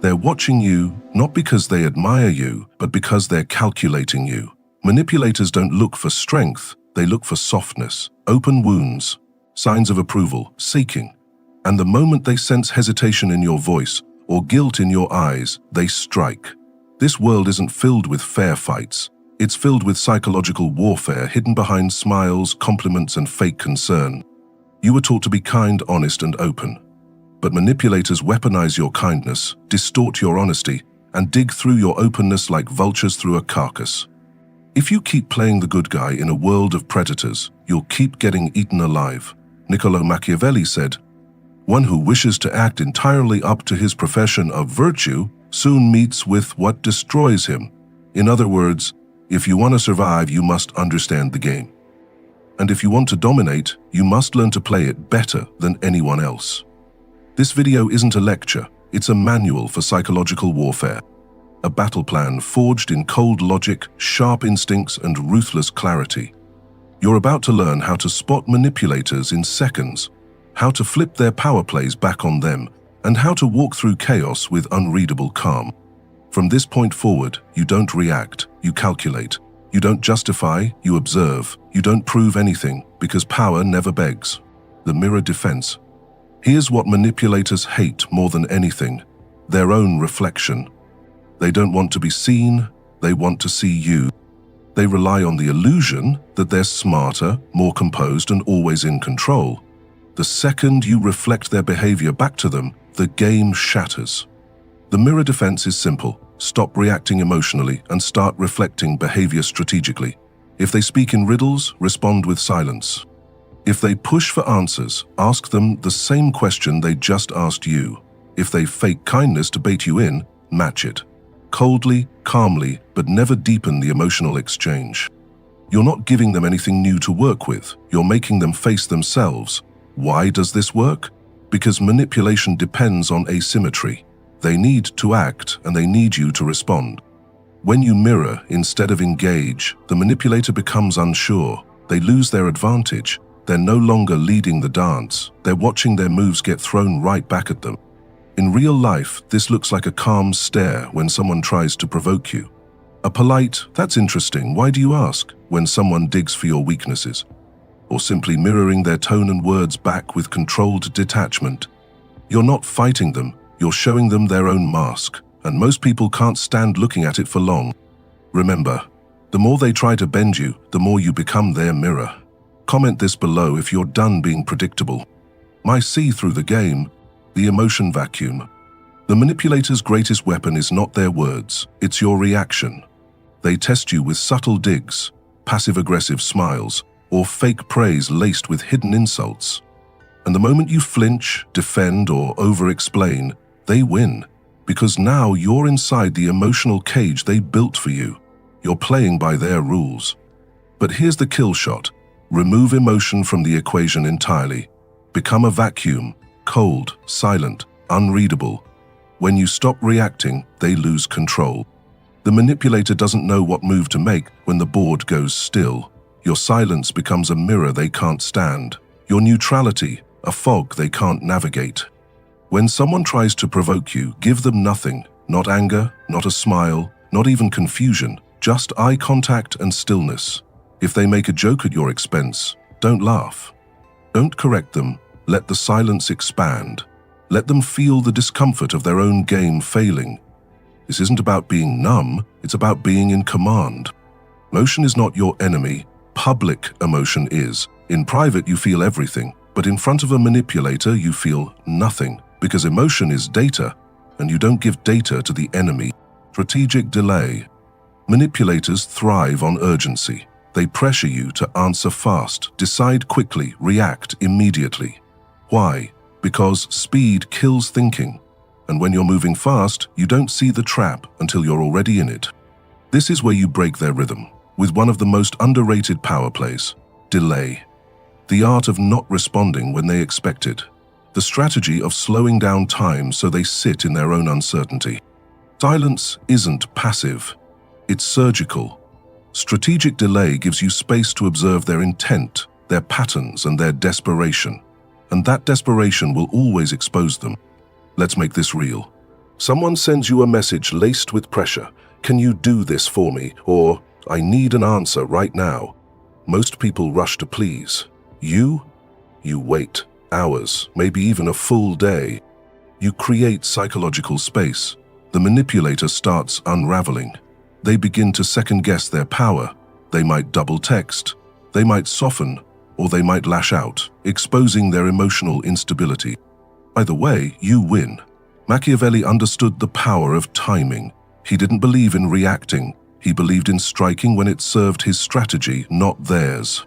They're watching you, not because they admire you, but because they're calculating you. Manipulators don't look for strength, they look for softness, open wounds, signs of approval, seeking. And the moment they sense hesitation in your voice or guilt in your eyes, they strike. This world isn't filled with fair fights. It's filled with psychological warfare hidden behind smiles, compliments, and fake concern. You were taught to be kind, honest, and open. But manipulators weaponize your kindness, distort your honesty, and dig through your openness like vultures through a carcass. If you keep playing the good guy in a world of predators, you'll keep getting eaten alive. Niccolò Machiavelli said, "One who wishes to act entirely up to his profession of virtue soon meets with what destroys him." In other words, if you want to survive, you must understand the game. And if you want to dominate, you must learn to play it better than anyone else. This video isn't a lecture, it's a manual for psychological warfare. A battle plan forged in cold logic, sharp instincts, and ruthless clarity. You're about to learn how to spot manipulators in seconds, how to flip their power plays back on them, and how to walk through chaos with unreadable calm. From this point forward, you don't react, you calculate. You don't justify, you observe. You don't prove anything, because power never begs. The mirror defense. Here's what manipulators hate more than anything: their own reflection. They don't want to be seen, they want to see you. They rely on the illusion that they're smarter, more composed, and always in control. The second you reflect their behavior back to them, the game shatters. The mirror defense is simple. Stop reacting emotionally and start reflecting behavior strategically. If they speak in riddles, respond with silence. If they push for answers, ask them the same question they just asked you. If they fake kindness to bait you in, match it. Coldly, calmly, but never deepen the emotional exchange. You're not giving them anything new to work with. You're making them face themselves. Why does this work? Because manipulation depends on asymmetry. They need to act, and they need you to respond. When you mirror instead of engage, the manipulator becomes unsure. They lose their advantage. They're no longer leading the dance. They're watching their moves get thrown right back at them. In real life, this looks like a calm stare when someone tries to provoke you. A polite, "That's interesting, why do you ask?" when someone digs for your weaknesses. Or simply mirroring their tone and words back with controlled detachment. You're not fighting them, you're showing them their own mask, and most people can't stand looking at it for long. Remember, the more they try to bend you, the more you become their mirror. Comment this below if you're done being predictable. My see through the game, the emotion vacuum. The manipulator's greatest weapon is not their words, it's your reaction. They test you with subtle digs, passive-aggressive smiles, or fake praise laced with hidden insults. And the moment you flinch, defend, or over-explain, they win, because now you're inside the emotional cage they built for you. You're playing by their rules. But here's the kill shot. Remove emotion from the equation entirely. Become a vacuum, cold, silent, unreadable. When you stop reacting, they lose control. The manipulator doesn't know what move to make when the board goes still. Your silence becomes a mirror they can't stand. Your neutrality, a fog they can't navigate. When someone tries to provoke you, give them nothing. Not anger, not a smile, not even confusion, just eye contact and stillness. If they make a joke at your expense, don't laugh. Don't correct them, let the silence expand. Let them feel the discomfort of their own game failing. This isn't about being numb, it's about being in command. Emotion is not your enemy, public emotion is. In private you feel everything, but in front of a manipulator you feel nothing, because emotion is data, and you don't give data to the enemy. Strategic delay. Manipulators thrive on urgency. They pressure you to answer fast, decide quickly, react immediately. Why? Because speed kills thinking. And when you're moving fast, you don't see the trap until you're already in it. This is where you break their rhythm, with one of the most underrated power plays: delay. The art of not responding when they expect it. The strategy of slowing down time so they sit in their own uncertainty. Silence isn't passive, it's surgical. Strategic delay gives you space to observe their intent, their patterns, and their desperation. And that desperation will always expose them. Let's make this real. Someone sends you a message laced with pressure. Can you do this for me? Or, I need an answer right now. Most people rush to please. You wait hours, maybe even a full day. You create psychological space. The manipulator starts unraveling. They begin to second-guess their power. They might double text, they might soften, or they might lash out, exposing their emotional instability. Either way, you win. Machiavelli understood the power of timing. He didn't believe in reacting. He believed in striking when it served his strategy, not theirs.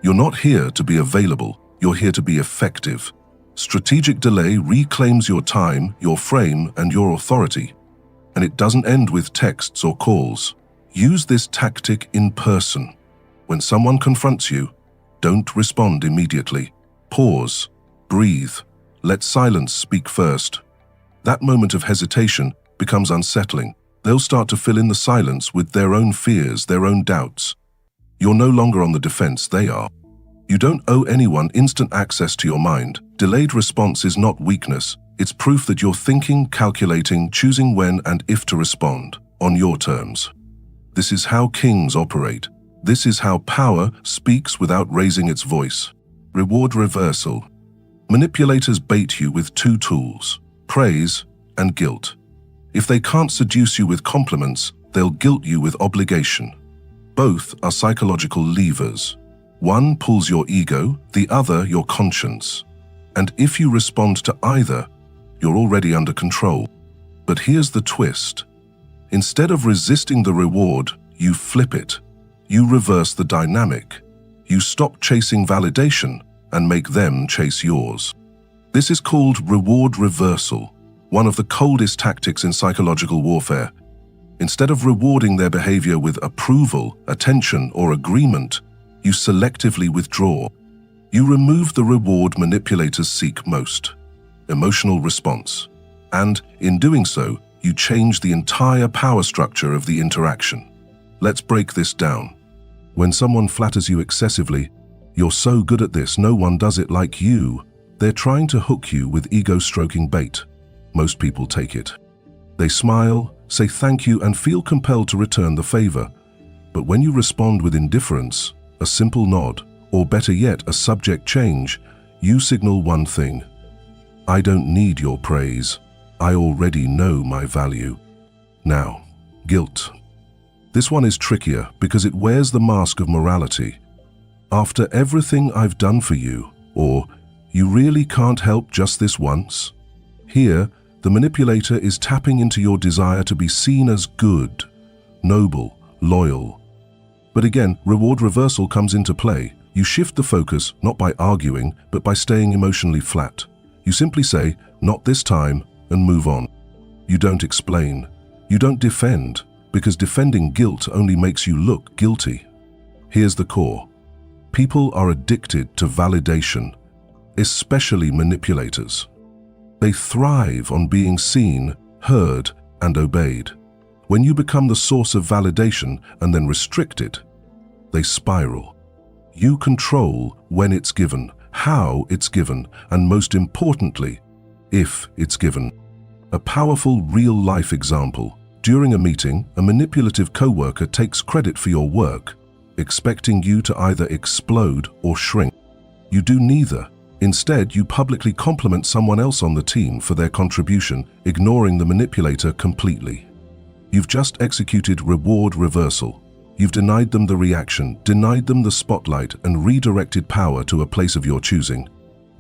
You're not here to be available. You're here to be effective. Strategic delay reclaims your time, your frame, and your authority. And it doesn't end with texts or calls. Use this tactic in person. When someone confronts you, don't respond immediately. Pause, breathe, let silence speak first. That moment of hesitation becomes unsettling. They'll start to fill in the silence with their own fears, their own doubts. You're no longer on the defense, they are. You don't owe anyone instant access to your mind. Delayed response is not weakness. It's proof that you're thinking, calculating, choosing when and if to respond, on your terms. This is how kings operate. This is how power speaks without raising its voice. Reward reversal. Manipulators bait you with two tools: praise and guilt. If they can't seduce you with compliments, they'll guilt you with obligation. Both are psychological levers. One pulls your ego, the other your conscience. And if you respond to either, you're already under control. But here's the twist. Instead of resisting the reward, you flip it. You reverse the dynamic. You stop chasing validation and make them chase yours. This is called reward reversal, one of the coldest tactics in psychological warfare. Instead of rewarding their behavior with approval, attention, or agreement, you selectively withdraw. You remove the reward manipulators seek most: emotional response. And in doing so, you change the entire power structure of the interaction. Let's break this down. When someone flatters you excessively, "You're so good at this, no one does it like you," they're trying to hook you with ego-stroking bait. Most people take it. They smile, say thank you, and feel compelled to return the favor. But when you respond with indifference, a simple nod, or better yet, a subject change, you signal one thing: I don't need your praise. I already know my value. Now, guilt. This one is trickier because it wears the mask of morality. After everything I've done for you, or you really can't help just this once? Here, the manipulator is tapping into your desire to be seen as good, noble, loyal. But again, reward reversal comes into play. You shift the focus, not by arguing, but by staying emotionally flat. You simply say, "Not this time," and move on. You don't explain. You don't defend, because defending guilt only makes you look guilty. Here's the core. People are addicted to validation, especially manipulators. They thrive on being seen, heard, and obeyed. When you become the source of validation and then restrict it, they spiral. You control when it's given, how it's given, and most importantly, if it's given. A powerful real-life example. During a meeting, a manipulative coworker takes credit for your work, expecting you to either explode or shrink. You do neither. Instead, you publicly compliment someone else on the team for their contribution, ignoring the manipulator completely. You've just executed reward reversal. You've denied them the reaction, denied them the spotlight, and redirected power to a place of your choosing.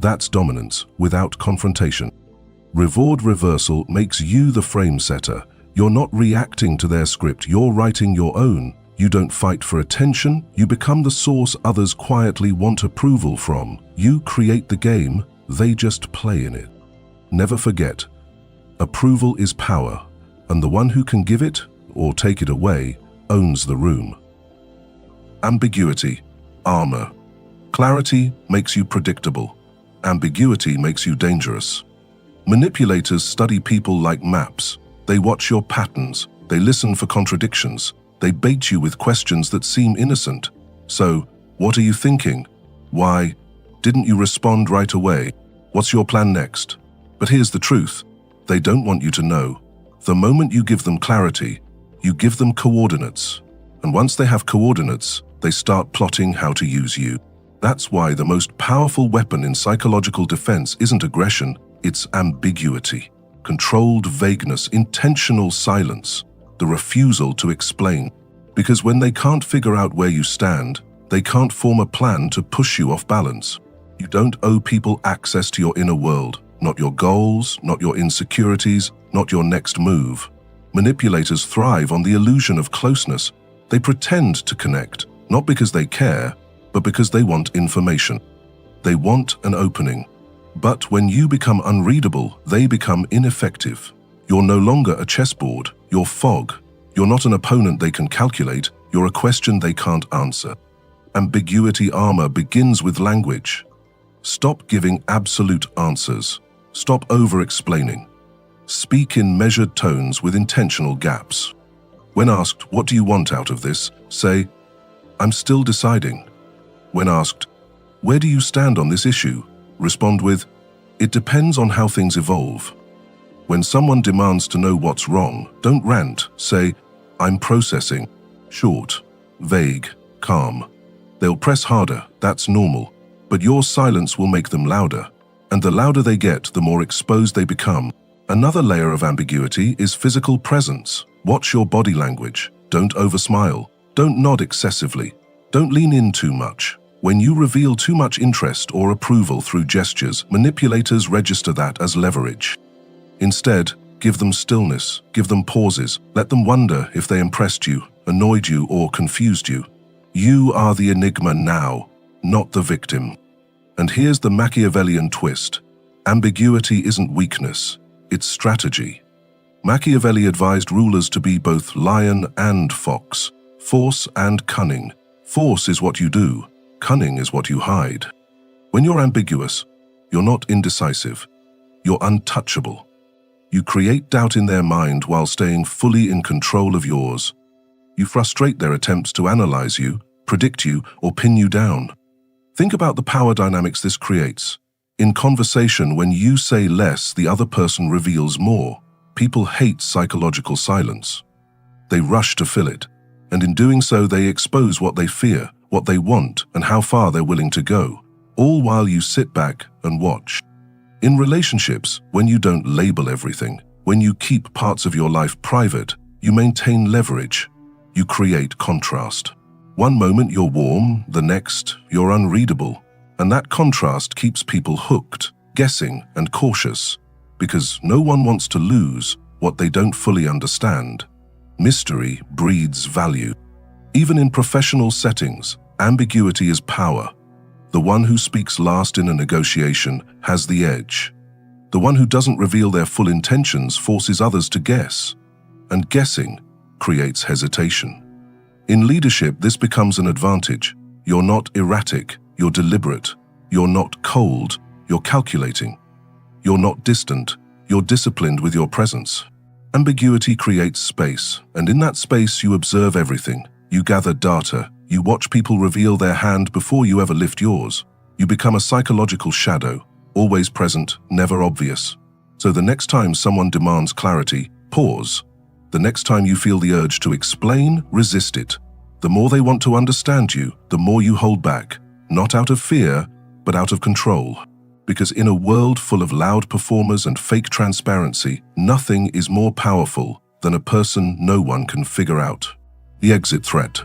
That's dominance, without confrontation. Reward reversal makes you the frame setter. You're not reacting to their script, you're writing your own. You don't fight for attention, you become the source others quietly want approval from. You create the game, they just play in it. Never forget, approval is power, and the one who can give it, or take it away, owns the room. Ambiguity, armor. Clarity makes you predictable. Ambiguity makes you dangerous. Manipulators study people like maps. They watch your patterns. They listen for contradictions. They bait you with questions that seem innocent. So, what are you thinking? Why? Didn't you respond right away? What's your plan next? But here's the truth. They don't want you to know. The moment you give them clarity, you give them coordinates. And once they have coordinates, they start plotting how to use you. That's why the most powerful weapon in psychological defense isn't aggression, it's ambiguity. Controlled vagueness, intentional silence, the refusal to explain. Because when they can't figure out where you stand, they can't form a plan to push you off balance. You don't owe people access to your inner world, not your goals, not your insecurities, not your next move. Manipulators thrive on the illusion of closeness. They pretend to connect, not because they care, but because they want information. They want an opening. But when you become unreadable, they become ineffective. You're no longer a chessboard, you're fog. You're not an opponent they can calculate, you're a question they can't answer. Ambiguity armor begins with language. Stop giving absolute answers. Stop over-explaining. Speak in measured tones with intentional gaps. When asked, "What do you want out of this?" say, "I'm still deciding." When asked, "Where do you stand on this issue?" respond with, "It depends on how things evolve." When someone demands to know what's wrong, don't rant. Say, "I'm processing." Short, vague, calm. They'll press harder, that's normal. But your silence will make them louder. And the louder they get, the more exposed they become. Another layer of ambiguity is physical presence. Watch your body language. Don't oversmile. Don't nod excessively. Don't lean in too much. When you reveal too much interest or approval through gestures, manipulators register that as leverage. Instead, give them stillness, give them pauses, let them wonder if they impressed you, annoyed you, or confused you. You are the enigma now, not the victim. And here's the Machiavellian twist. Ambiguity isn't weakness, it's strategy. Machiavelli advised rulers to be both lion and fox, force and cunning. Force is what you do, cunning is what you hide. When you're ambiguous, you're not indecisive, you're untouchable. You create doubt in their mind while staying fully in control of yours. You frustrate their attempts to analyze you, predict you, or pin you down. Think about the power dynamics this creates. In conversation, when you say less, the other person reveals more. People hate psychological silence. They rush to fill it, and in doing so, they expose what they fear, what they want, and how far they're willing to go, all while you sit back and watch. In relationships, when you don't label everything, when you keep parts of your life private, you maintain leverage. You create contrast. One moment you're warm, the next you're unreadable. And that contrast keeps people hooked, guessing, and cautious, because no one wants to lose what they don't fully understand. Mystery breeds value. Even in professional settings, ambiguity is power. The one who speaks last in a negotiation has the edge. The one who doesn't reveal their full intentions forces others to guess, and guessing creates hesitation. In leadership, this becomes an advantage. You're not erratic, you're deliberate. You're not cold, you're calculating. You're not distant, you're disciplined with your presence. Ambiguity creates space, and in that space you observe everything. You gather data, you watch people reveal their hand before you ever lift yours. You become a psychological shadow, always present, never obvious. So the next time someone demands clarity, pause. The next time you feel the urge to explain, resist it. The more they want to understand you, the more you hold back, not out of fear, but out of control. Because in a world full of loud performers and fake transparency, nothing is more powerful than a person no one can figure out. The exit threat.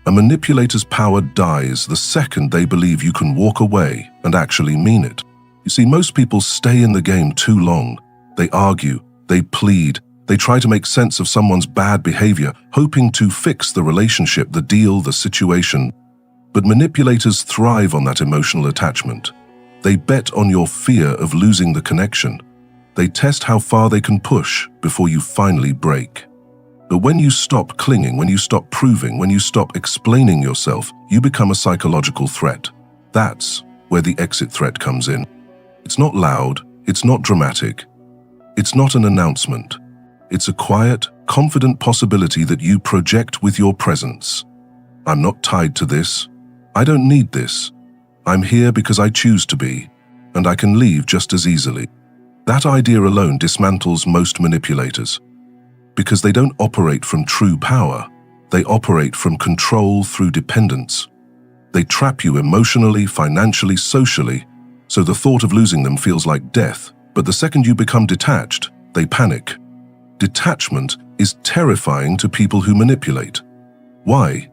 A manipulator's power dies the second they believe you can walk away and actually mean it. You see, most people stay in the game too long. They argue, they plead, they try to make sense of someone's bad behavior, hoping to fix the relationship, the deal, the situation. But manipulators thrive on that emotional attachment. They bet on your fear of losing the connection. They test how far they can push before you finally break. But when you stop clinging, when you stop proving, when you stop explaining yourself, you become a psychological threat. That's where the exit threat comes in. It's not loud, it's not dramatic, it's not an announcement. It's a quiet, confident possibility that you project with your presence. I'm not tied to this. I don't need this. I'm here because I choose to be, and I can leave just as easily. That idea alone dismantles most manipulators, because they don't operate from true power. They operate from control through dependence. They trap you emotionally, financially, socially, so the thought of losing them feels like death. But the second you become detached, they panic. Detachment is terrifying to people who manipulate. Why?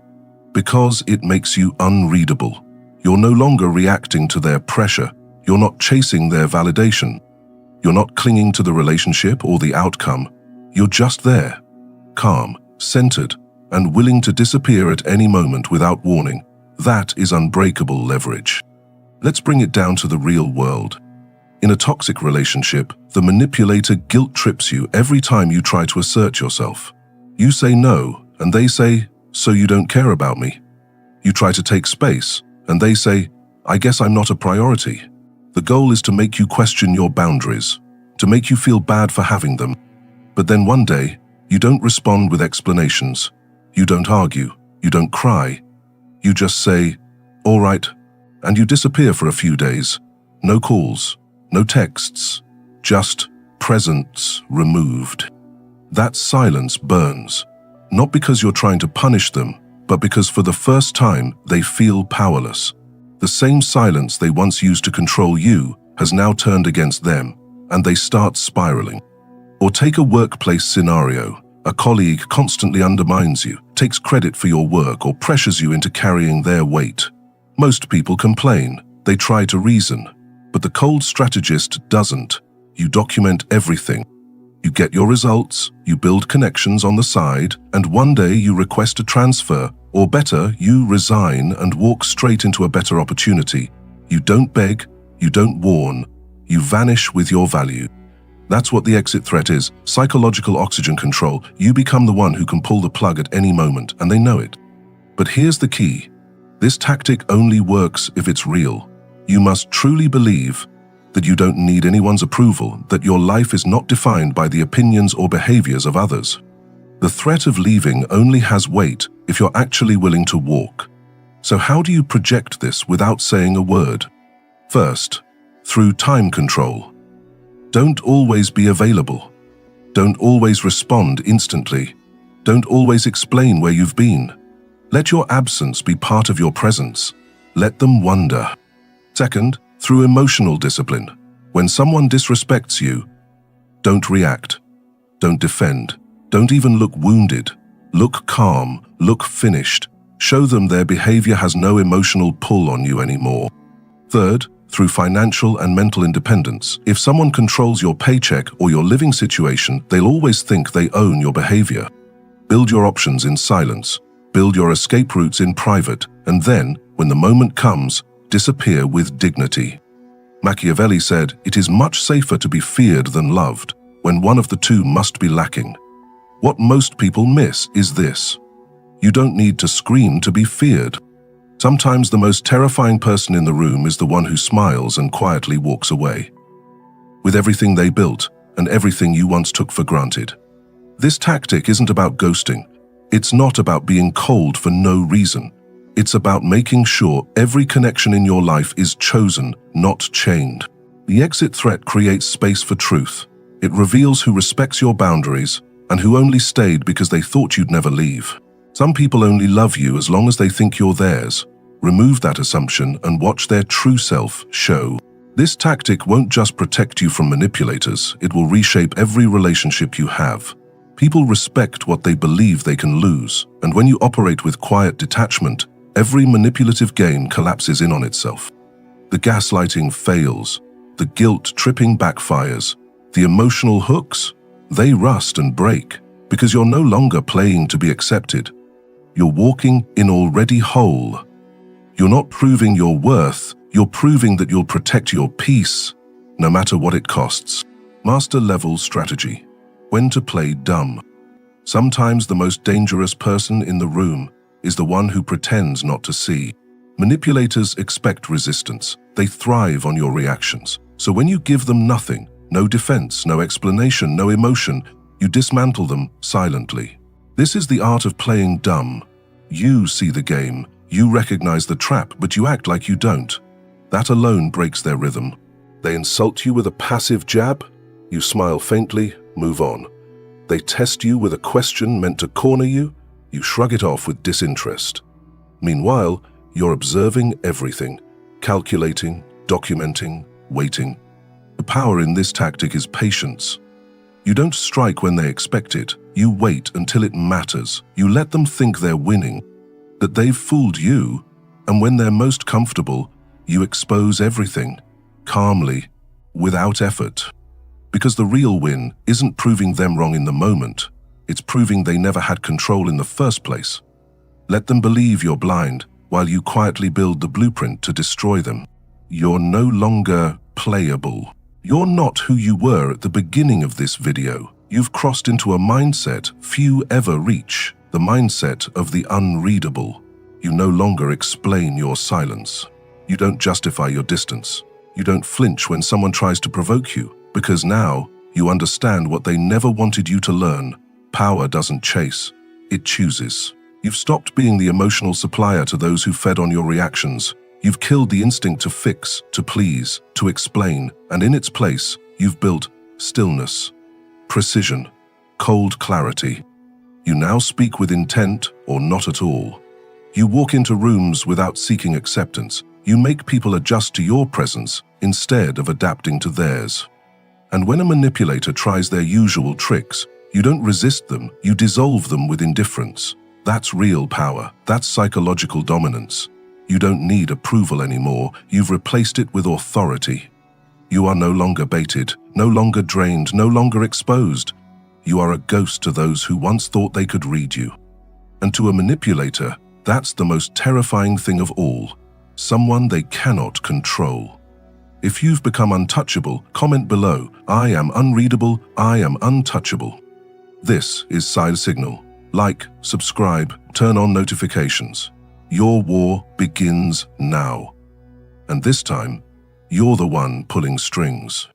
Because it makes you unreadable. You're no longer reacting to their pressure. You're not chasing their validation. You're not clinging to the relationship or the outcome. You're just there, calm, centered, and willing to disappear at any moment without warning. That is unbreakable leverage. Let's bring it down to the real world. In a toxic relationship, the manipulator guilt trips you every time you try to assert yourself. You say no, and they say, "So you don't care about me." You try to take space, and they say, "I guess I'm not a priority." The goal is to make you question your boundaries, to make you feel bad for having them. But then one day, you don't respond with explanations. You don't argue. You don't cry. You just say, "All right," and you disappear for a few days. No calls, no texts, just presence removed. That silence burns, not because you're trying to punish them, but because for the first time they feel powerless. The same silence they once used to control you has now turned against them, and they start spiraling. Or take a workplace scenario. A colleague constantly undermines you, takes credit for your work, or pressures you into carrying their weight. Most people complain. They try to reason. But the cold strategist doesn't. You document everything. You get your results, you build connections on the side, and one day you request a transfer, or better, you resign and walk straight into a better opportunity. You don't beg, you don't warn, you vanish with your value. That's what the exit threat is, psychological oxygen control. You become the one who can pull the plug at any moment, and they know it. But here's the key. This tactic only works if it's real. You must truly believe that you don't need anyone's approval, that your life is not defined by the opinions or behaviors of others. The threat of leaving only has weight if you're actually willing to walk. So how do you project this without saying a word? First, through time control. Don't always be available. Don't always respond instantly. Don't always explain where you've been. Let your absence be part of your presence. Let them wonder. Second, through emotional discipline. When someone disrespects you, don't react. Don't defend. Don't even look wounded. Look calm. Look finished. Show them their behavior has no emotional pull on you anymore. Third, through financial and mental independence. If someone controls your paycheck or your living situation, they'll always think they own your behavior. Build your options in silence. Build your escape routes in private. And then, when the moment comes, disappear with dignity. Machiavelli said, "It is much safer to be feared than loved, when one of the two must be lacking." What most people miss is this. You don't need to scream to be feared. Sometimes the most terrifying person in the room is the one who smiles and quietly walks away, with everything they built and everything you once took for granted. This tactic isn't about ghosting. It's not about being cold for no reason. It's about making sure every connection in your life is chosen, not chained. The exit threat creates space for truth. It reveals who respects your boundaries and who only stayed because they thought you'd never leave. Some people only love you as long as they think you're theirs. Remove that assumption and watch their true self show. This tactic won't just protect you from manipulators, it will reshape every relationship you have. People respect what they believe they can lose, and when you operate with quiet detachment, every manipulative game collapses in on itself. The gaslighting fails, the guilt-tripping backfires, the emotional hooks, they rust and break, because you're no longer playing to be accepted. You're walking in already whole. You're not proving your worth, you're proving that you'll protect your peace, no matter what it costs. Master-level strategy. When to play dumb. Sometimes the most dangerous person in the room is the one who pretends not to see. Manipulators expect resistance. They thrive on your reactions. So when you give them nothing, no defense, no explanation, no emotion, you dismantle them silently. This is the art of playing dumb. You see the game, you recognize the trap, but you act like you don't. That alone breaks their rhythm. They insult you with a passive jab, You smile faintly, move on. They test you with a question meant to corner you, you shrug it off with disinterest. Meanwhile, you're observing everything, calculating, documenting, waiting. The power in this tactic is patience. You don't strike when they expect it. You wait until it matters. You let them think they're winning, that they've fooled you, and when they're most comfortable, you expose everything, calmly, without effort. Because the real win isn't proving them wrong in the moment, it's proving they never had control in the first place. Let them believe you're blind while you quietly build the blueprint to destroy them. You're no longer playable. You're not who you were at the beginning of this video. You've crossed into a mindset few ever reach, the mindset of the unreadable. You no longer explain your silence. You don't justify your distance. You don't flinch when someone tries to provoke you, because now you understand what they never wanted you to learn. Power doesn't chase, it chooses. You've stopped being the emotional supplier to those who fed on your reactions. You've killed the instinct to fix, to please, to explain, and in its place, you've built stillness, precision, cold clarity. You now speak with intent or not at all. You walk into rooms without seeking acceptance. You make people adjust to your presence instead of adapting to theirs. And when a manipulator tries their usual tricks, you don't resist them, you dissolve them with indifference. That's real power. That's psychological dominance. You don't need approval anymore. You've replaced it with authority. You are no longer baited, no longer drained, no longer exposed. You are a ghost to those who once thought they could read you. And to a manipulator, that's the most terrifying thing of all. Someone they cannot control. If you've become untouchable, comment below. I am unreadable, I am untouchable. This is Side Signal. Like, subscribe, turn on notifications. Your war begins now. And this time, you're the one pulling strings.